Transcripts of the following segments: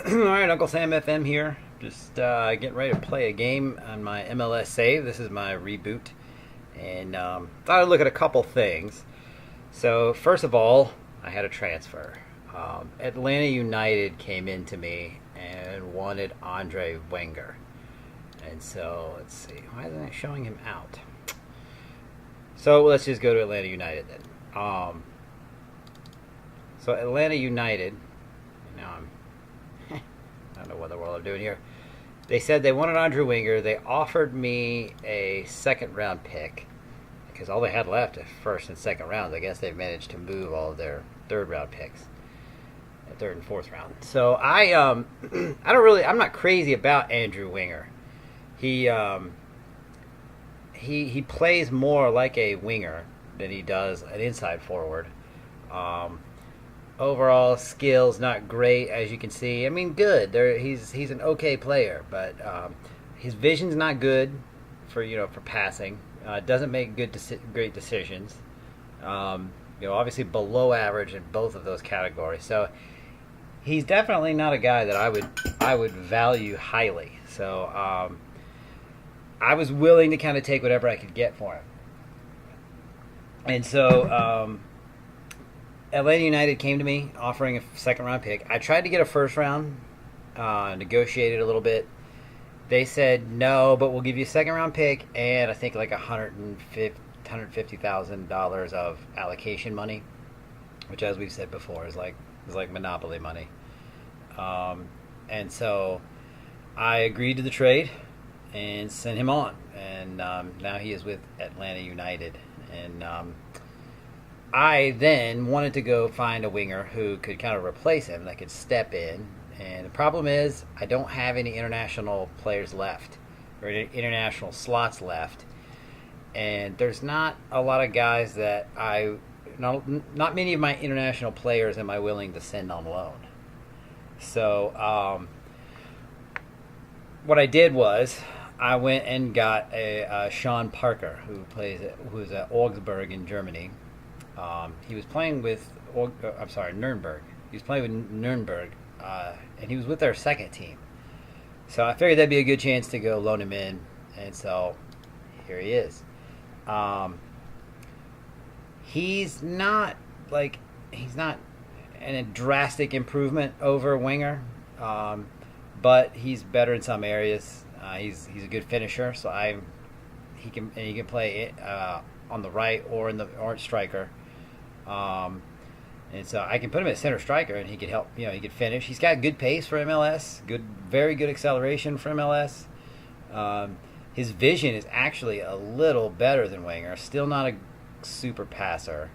Alright, Uncle Sam FM here. Just getting ready to play a game on my MLS save. This is my reboot. And thought I'd look at a couple things. So, first of all, I had a transfer. Atlanta United came into me and wanted Andre Wenger. And so, let's see. Why isn't it showing him out? So, let's just go to Atlanta United then. So, Atlanta United. Now I don't know what the world I'm doing here. They said they wanted Andre Wenger. They offered me a second round pick because all they had left at first and second rounds. I guess they've managed to move all of their third round picks, third and fourth round. So I'm not crazy about Andrew Wenger. He plays more like a winger than he does an inside forward. Overall skills not great, as you can see. I mean, good. He's an okay player, but his vision's not good for passing. Doesn't make great decisions. Obviously below average in both of those categories. So he's definitely not a guy that I would value highly. So I was willing to kind of take whatever I could get for him, and so. Atlanta United came to me offering a second round pick. I tried to get a first round, negotiated a little bit. They said no, but we'll give you a second round pick and I think like $150,000 of allocation money, which, as we've said before, is like monopoly money. And so I agreed to the trade and sent him on, and now he is with Atlanta United. And I then wanted to go find a winger who could kind of replace him, that could step in. And the problem is, I don't have any international players left, or international slots left. And there's not a lot of guys that not many of my international players am I willing to send on loan. So what I did was, I went and got a Sean Parker, who's at Augsburg in Germany. He was playing with, Nuremberg. He was playing with Nuremberg, and he was with their second team. So I figured that'd be a good chance to go loan him in, and so here he is. He's not a drastic improvement over Wenger, but he's better in some areas. He's a good finisher, so he can play on the right or or striker. And so I can put him at center striker, and he could help. He could finish. He's got good pace for MLS. Very good acceleration for MLS. His vision is actually a little better than Wenger. Still not a super passer,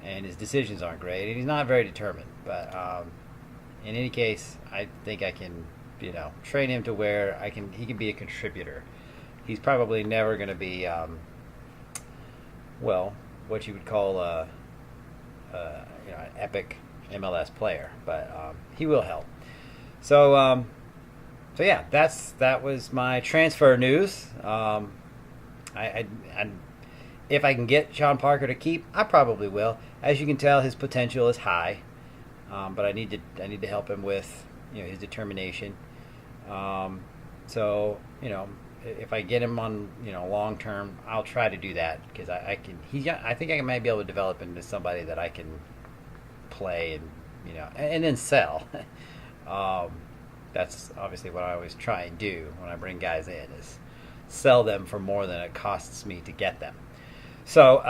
and his decisions aren't great. And he's not very determined. But in any case, I think I can, train him to where he can be a contributor. He's probably never going to be, what you would call an epic MLS player, but he will help. So yeah, that was my transfer news. If I can get Sean Parker to keep, I probably will. As you can tell, his potential is high, but I need to help him with his determination. So if I get him on long term, I'll try to do that, because I think I might be able to develop into somebody that I can play and then sell. That's obviously what I always try and do when I bring guys in, is sell them for more than it costs me to get them. So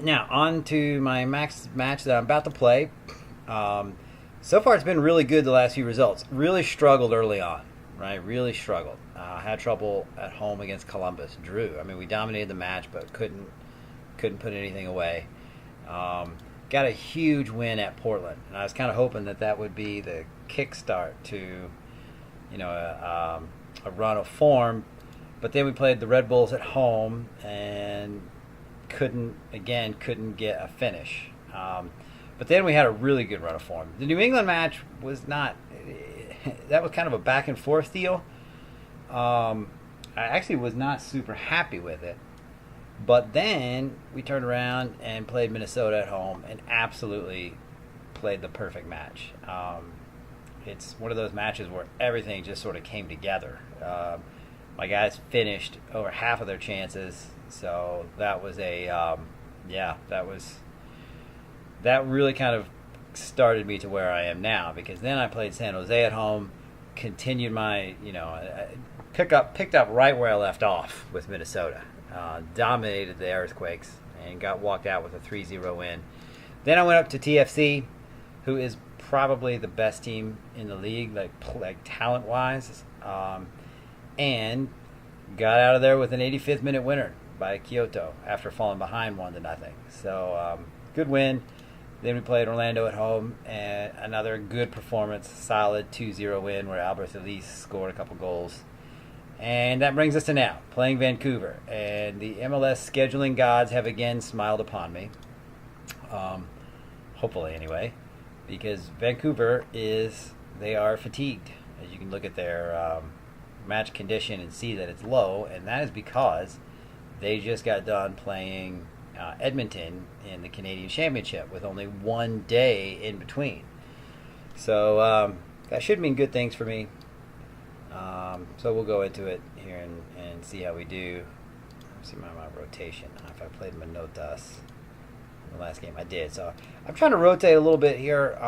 now on to my match that I'm about to play. So far it's been really good, the last few results. Really struggled early on. Right, really struggled. Had trouble at home against Columbus. Drew. I mean, we dominated the match, but couldn't put anything away. Got a huge win at Portland, and I was kind of hoping that would be the kickstart to, a run of form. But then we played the Red Bulls at home and couldn't get a finish. But then we had a really good run of form. The New England match was not. That was kind of a back and forth deal. I actually was not super happy with it. But then we turned around and played Minnesota at home and absolutely played the perfect match. it's one of those matches where everything just sort of came together. My guys finished over half of their chances, so that was that really kind of started me to where I am now, because then I played San Jose at home, continued my, picked up right where I left off with Minnesota, dominated the Earthquakes, and got walked out with a 3-0 win. Then I went up to TFC, who is probably the best team in the league, like talent-wise, and got out of there with an 85th minute winner by Kyoto after falling behind 1-0. So good win. Then we played Orlando at home, and another good performance, solid 2-0 win where Albert Elise scored a couple goals. And that brings us to now, playing Vancouver. And the MLS scheduling gods have again smiled upon me. Hopefully anyway, because Vancouver they are fatigued. As you can look at their match condition and see that it's low, and that is because they just got done playing Edmonton in the Canadian Championship with only 1 day in between. So that should mean good things for me. So we'll go into it here and see how we do. Let's see my rotation. If I played Manotas in the last game, I did. So I'm trying to rotate a little bit here,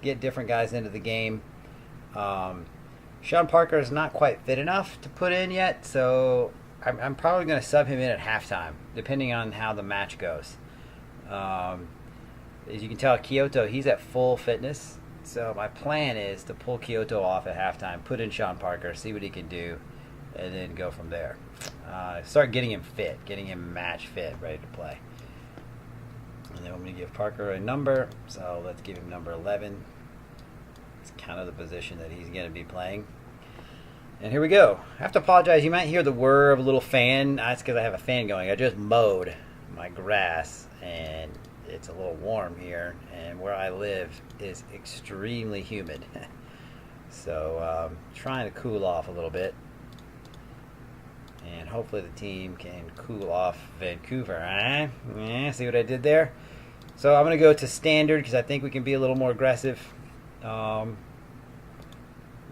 get different guys into the game. Sean Parker is not quite fit enough to put in yet, so I'm probably going to sub him in at halftime, depending on how the match goes. As you can tell, Kyoto, he's at full fitness. So my plan is to pull Kyoto off at halftime, put in Sean Parker, see what he can do, and then go from there. Start getting him fit, getting him match fit, ready to play. And then I'm going to give Parker a number, so let's give him number 11. It's kind of the position that he's going to be playing. And here we go. I have to apologize. You might hear the whir of a little fan. That's because I have a fan going. I just mowed my grass, and it's a little warm here. And where I live is extremely humid. So trying to cool off a little bit. And hopefully the team can cool off Vancouver. Yeah, see what I did there? So I'm going to go to standard because I think we can be a little more aggressive.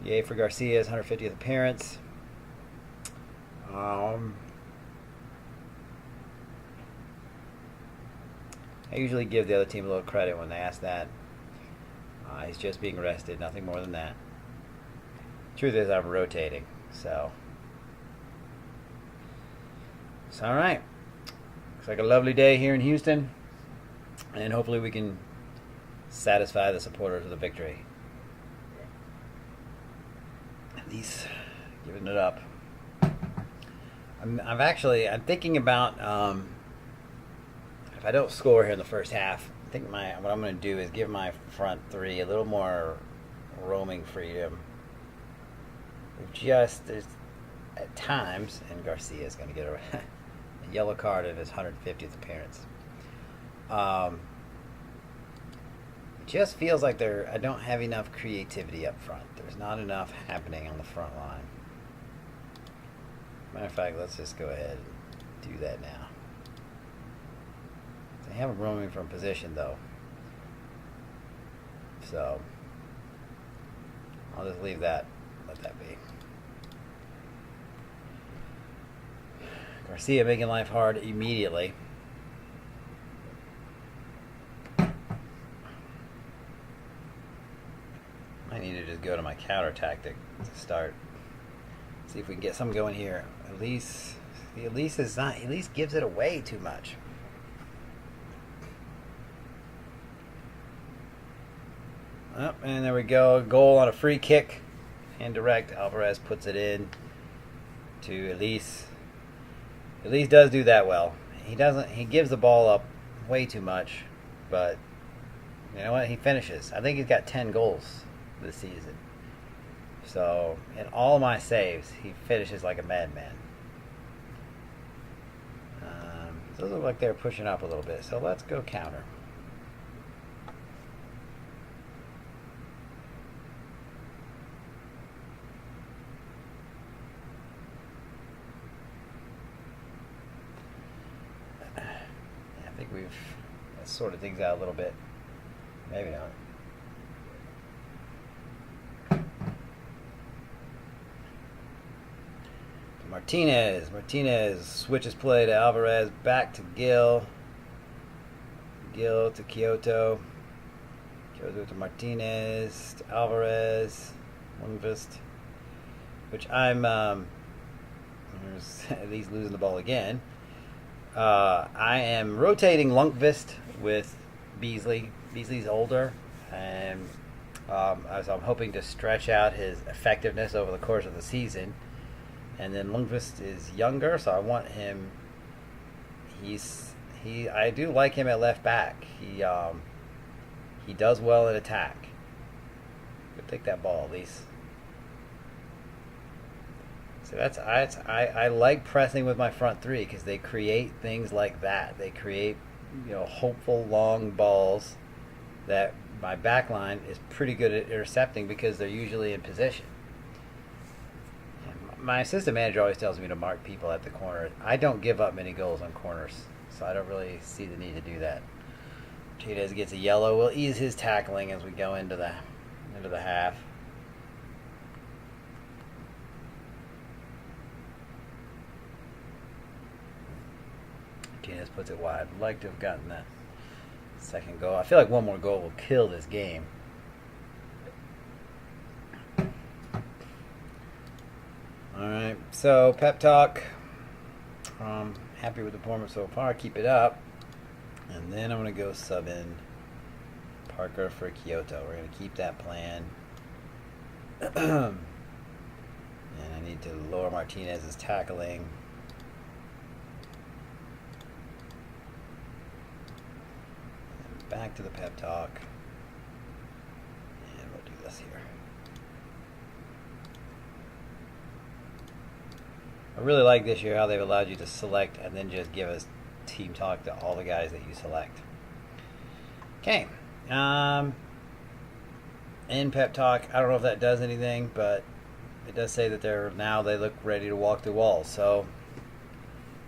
Yay for Garcia's 150th appearance. I usually give the other team a little credit when they ask that. He's just being rested, nothing more than that. Truth is, I'm rotating, so. All right. Looks like a lovely day here in Houston, and hopefully we can satisfy the supporters of the victory. At least giving it up. I'm thinking about if I don't score here in the first half, I think what I'm going to do is give my front three a little more roaming freedom. There's at times, and Garcia is going to get a yellow card of his 150th appearance. It just feels like I don't have enough creativity up front. There's not enough happening on the front line. Matter of fact, let's just go ahead and do that now. They have a roaming from position though, so I'll just leave that. Let that be. Garcia making life hard immediately. I need to just go to my counter tactic to start. See if we can get something going here. Elise gives it away too much. Oh, and there we go. Goal on a free kick. And direct. Alvarez puts it in to Elise. Elise does do that well. He gives the ball up way too much, but you know what? He finishes. I think he's got 10 goals this season. So in all my saves, he finishes like a madman. Those look like they're pushing up a little bit. So let's go counter. I think we've sorted things out a little bit. Maybe not. Martinez switches play to Alvarez, back to Gil. Gil to Kyoto. Kyoto to Martinez, to Alvarez, Lundqvist. Which he's losing the ball again. I am rotating Lundqvist with Beasley. Beasley's older, and as I'm hoping to stretch out his effectiveness over the course of the season. And then Lundqvist is younger, so I want him. I do like him at left back. He does well in attack. Go take that ball, at least. So I like pressing with my front three because they create things like that. They create, hopeful long balls that my back line is pretty good at intercepting because they're usually in position. My assistant manager always tells me to mark people at the corner. I don't give up many goals on corners, so I don't really see the need to do that. Martinez gets a yellow. We'll ease his tackling as we go into the half. Martinez puts it wide. I'd like to have gotten that second goal. I feel like one more goal will kill this game. Alright, so pep talk. Happy with the performance so far. Keep it up. And then I'm going to go sub in Parker for Kyoto. We're going to keep that plan. And I need to lower Martinez's tackling. And back to the pep talk. And we'll do this here. I really like this year how they've allowed you to select and then just give us team talk to all the guys that you select. Okay. In pep talk, I don't know if that does anything, but it does say that they look ready to walk through walls. So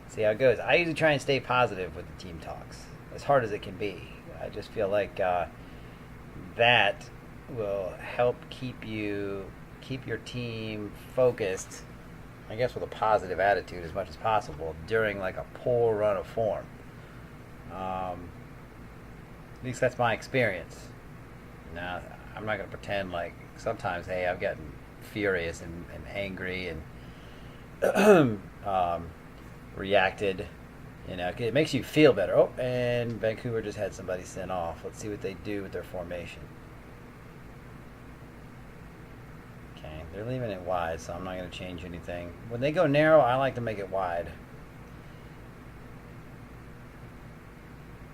see how it goes. I usually try and stay positive with the team talks, as hard as it can be. I just feel like that will help keep your team focused, I guess, with a positive attitude as much as possible during like a poor run of form. At least that's my experience. Now, I'm not going to pretend like sometimes, hey, I've gotten furious and angry and reacted. It makes you feel better. Oh, and Vancouver just had somebody sent off. Let's see what they do with their formation. They're leaving it wide, so I'm not going to change anything. When they go narrow, I like to make it wide.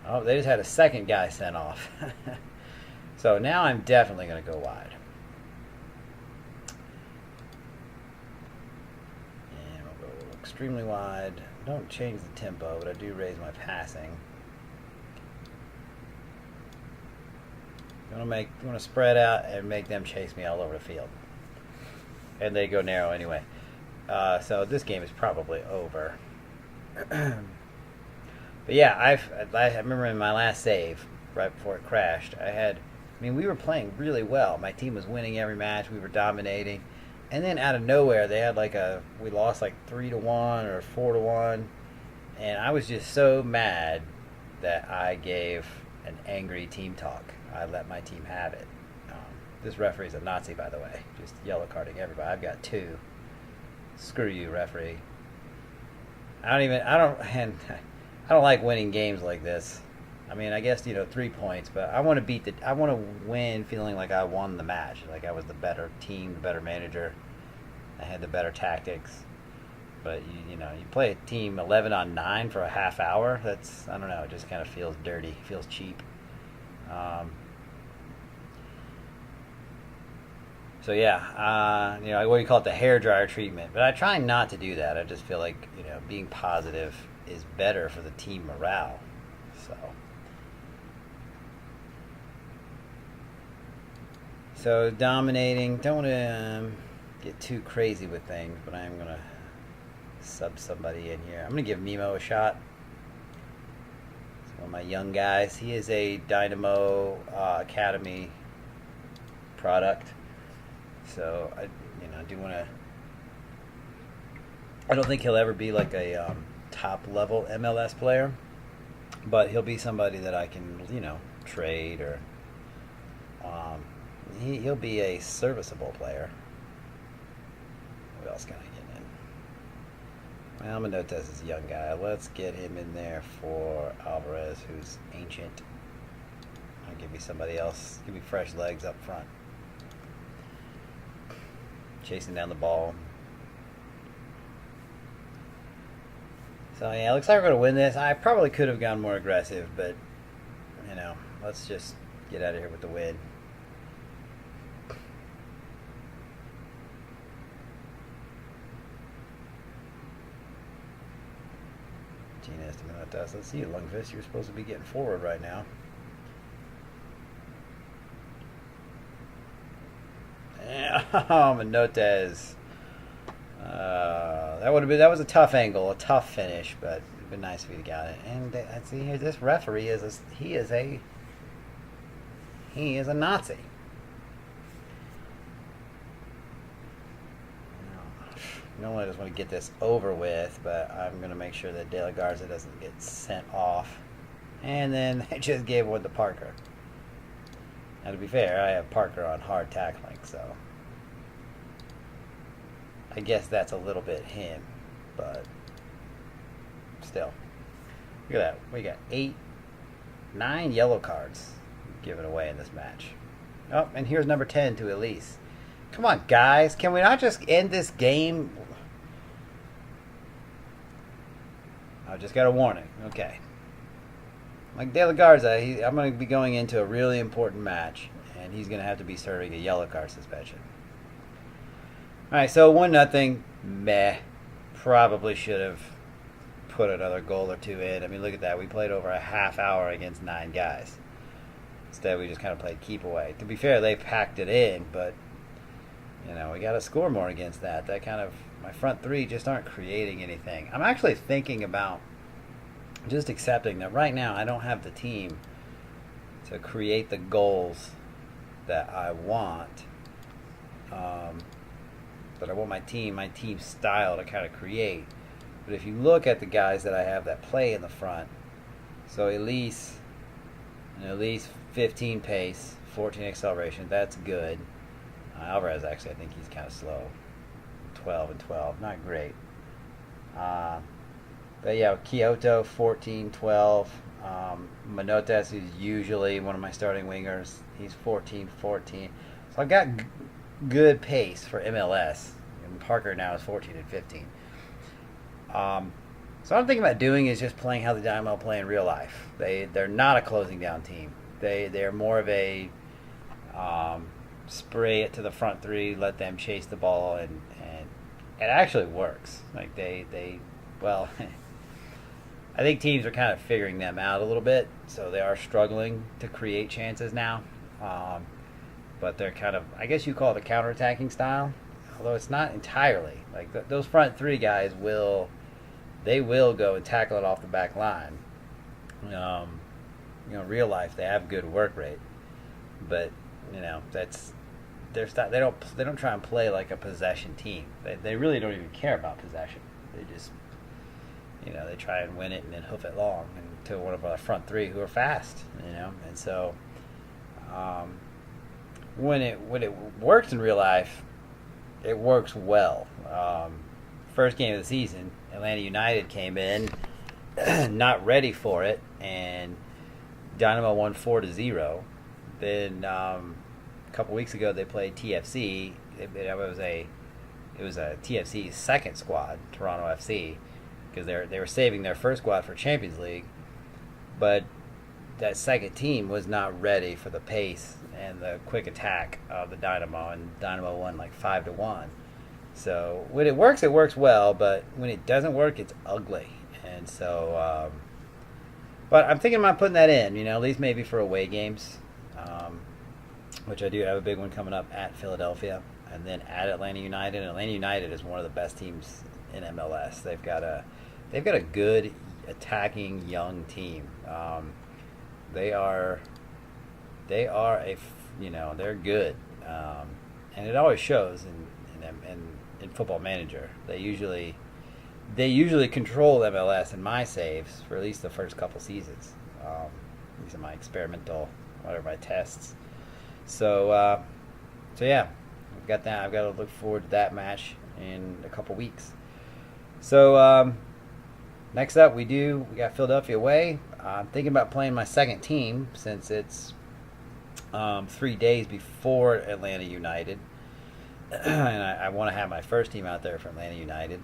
Oh, they just had a second guy sent off. So now I'm definitely going to go wide. And we'll go extremely wide. Don't change the tempo, but I do raise my passing. You want to spread out and make them chase me all over the field. And they go narrow anyway. So this game is probably over. But yeah, I remember in my last save, right before it crashed, we were playing really well. My team was winning every match. We were dominating. And then out of nowhere, they had we lost 3-1 or 4-1. And I was just so mad that I gave an angry team talk. I let my team have it. This referee's a Nazi, by the way. Just yellow carding everybody. I've got 2. Screw you, referee. I don't like winning games like this. I guess 3 points, but I want to win feeling like I won the match, like I was the better team, the better manager. I had the better tactics. But you play a team 11-on-9 for a half hour. That's, I don't know. It just kind of feels dirty. Feels cheap. So yeah, what you call it, the hairdryer treatment. But I try not to do that. I just feel like being positive is better for the team morale. So dominating. Don't want to get too crazy with things, but I am gonna sub somebody in here. I'm gonna give Mimo a shot. It's one of my young guys. He is a Dynamo Academy product. So I do want to I don't think he'll ever be like a top level MLS player, but he'll be somebody that I can, trade or um, he'll be a serviceable player. What else can I get in? Well, Manotas is a young guy. Let's get him in there for Alvarez, who's ancient. I'll give me somebody else. Give me fresh legs up front. Chasing down the ball. So yeah, it looks like we're going to win this. I probably could have gone more aggressive, but let's just get out of here with the win. Gina Estimantas. Let's see you, Lungfist. You're supposed to be getting forward right now. Yeah, Manotes. That was a tough angle, a tough finish, but it'd been nice if he'd got it. And see here, this referee is a Nazi. Normally I just want to get this over with, but I'm going to make sure that De La Garza doesn't get sent off. And then I just gave one to Parker. Now, to be fair, I have Parker on hard tackling, so I guess that's a little bit him, but still. Look at that. We got 9 yellow cards given away in this match. Oh, and here's number 10 to Elise. Come on, guys. Can we not just end this game? I just got a warning. Okay. Like De La Garza, I'm going to be going into a really important match, and he's going to have to be serving a yellow card suspension. All right, so 1-0. Meh. Probably should have put another goal or two in. I mean, look at that. We played over a half hour against 9 guys. Instead, we just kind of played keep away. To be fair, they packed it in, but we got to score more against that. That kind of, my front three just aren't creating anything. I'm actually thinking about just accepting that right now I don't have the team to create the goals that I want. But I want my team style to kind of create. But if you look at the guys that I have that play in the front, so Elise 15 pace, 14 acceleration, that's good. Alvarez, actually, I think he's kind of slow. 12 and 12, not great. But yeah, Kyoto, 14, 12. Manotas, who's usually one of my starting wingers, he's 14, 14. So I've got good pace for MLS. And Parker now is 14 and 15. So what I'm thinking about doing is just playing how the Dynamo play in real life. They're not a closing down team. They're more of a spray it to the front three, let them chase the ball, and it actually works. Like well, I think teams are kind of figuring them out a little bit, so they are struggling to create chances now. But they're kind of, I guess you call it a counterattacking style, although it's not entirely. Like those front three guys will go and tackle it off the back line. In real life they have good work rate, but that's their style. They don't try and play like a possession team. They really don't even care about possession. They just they try and win it and then hoof it long and to one of our front three who are fast. And so when it works in real life, it works well. First game of the season, Atlanta United came in not ready for it, and Dynamo won 4-0. Then a couple weeks ago they played TFC. It was a TFC second squad, Toronto FC, because they were saving their first squad for Champions League, but that second team was not ready for the pace and the quick attack of the Dynamo, and Dynamo won like 5-1. So when it works well, but when it doesn't work, it's ugly. And so, but I'm thinking about putting that in, at least maybe for away games, which I do have a big one coming up at Philadelphia, and then at Atlanta United. And Atlanta United is one of the best teams in MLS. They've got a good attacking young team. They're good, and it always shows in Football Manager. They usually they usually control MLS in my saves for at least the first couple seasons. These are my experimental, whatever, my tests. So yeah, I've got that. I've got to look forward to that match in a couple weeks. So next up, we got Philadelphia away. I'm thinking about playing my second team since it's 3 days before Atlanta United, and I want to have my first team out there for Atlanta United.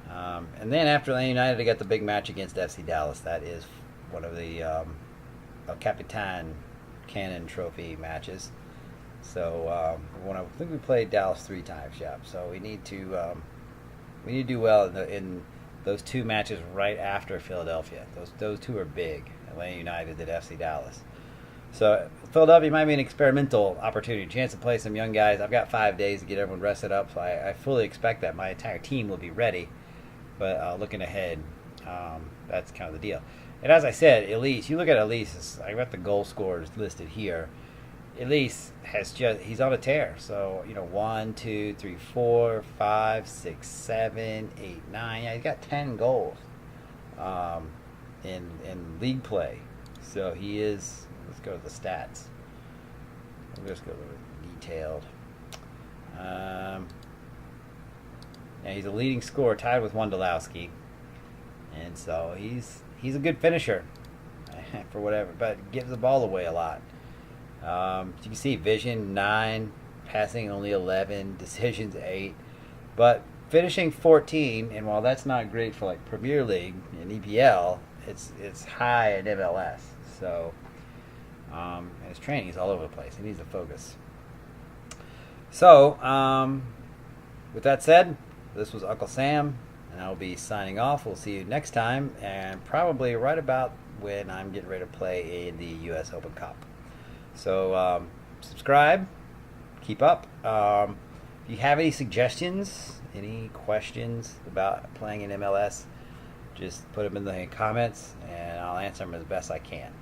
And then after Atlanta United, I got the big match against FC Dallas. That is one of the El Capitan Cannon Trophy matches. So I think we played Dallas 3 times, yeah. So we need to do well in those 2 matches right after Philadelphia. Those 2 are big. Atlanta United at FC Dallas. So Philadelphia might be an experimental opportunity, chance to play some young guys. I've got 5 days to get everyone rested up, so I fully expect that my entire team will be ready. But looking ahead, that's kind of the deal. And as I said, Elise, you look at Elise, I've got the goal scorers listed here. Elise he's on a tear. So, 1, 2, 3, 4, 5, 6, 7, 8, 9. Yeah, he's got 10 goals in league play. So he is, let's go to the stats. We'll just go a little detailed. Yeah, he's a leading scorer, tied with Wondolowski. And so he's a good finisher for whatever, but gives the ball away a lot. You can see vision 9, passing only 11, decisions 8, but finishing 14. And while that's not great for like Premier League and EPL, it's high in MLS. So his training is all over the place. He needs to focus. So with that said, this was Uncle Sam, and I'll be signing off. We'll see you next time, and probably right about when I'm getting ready to play in the U.S. Open Cup. So subscribe, keep up. If you have any suggestions, any questions about playing in MLS, just put them in the comments, and I'll answer them as best I can.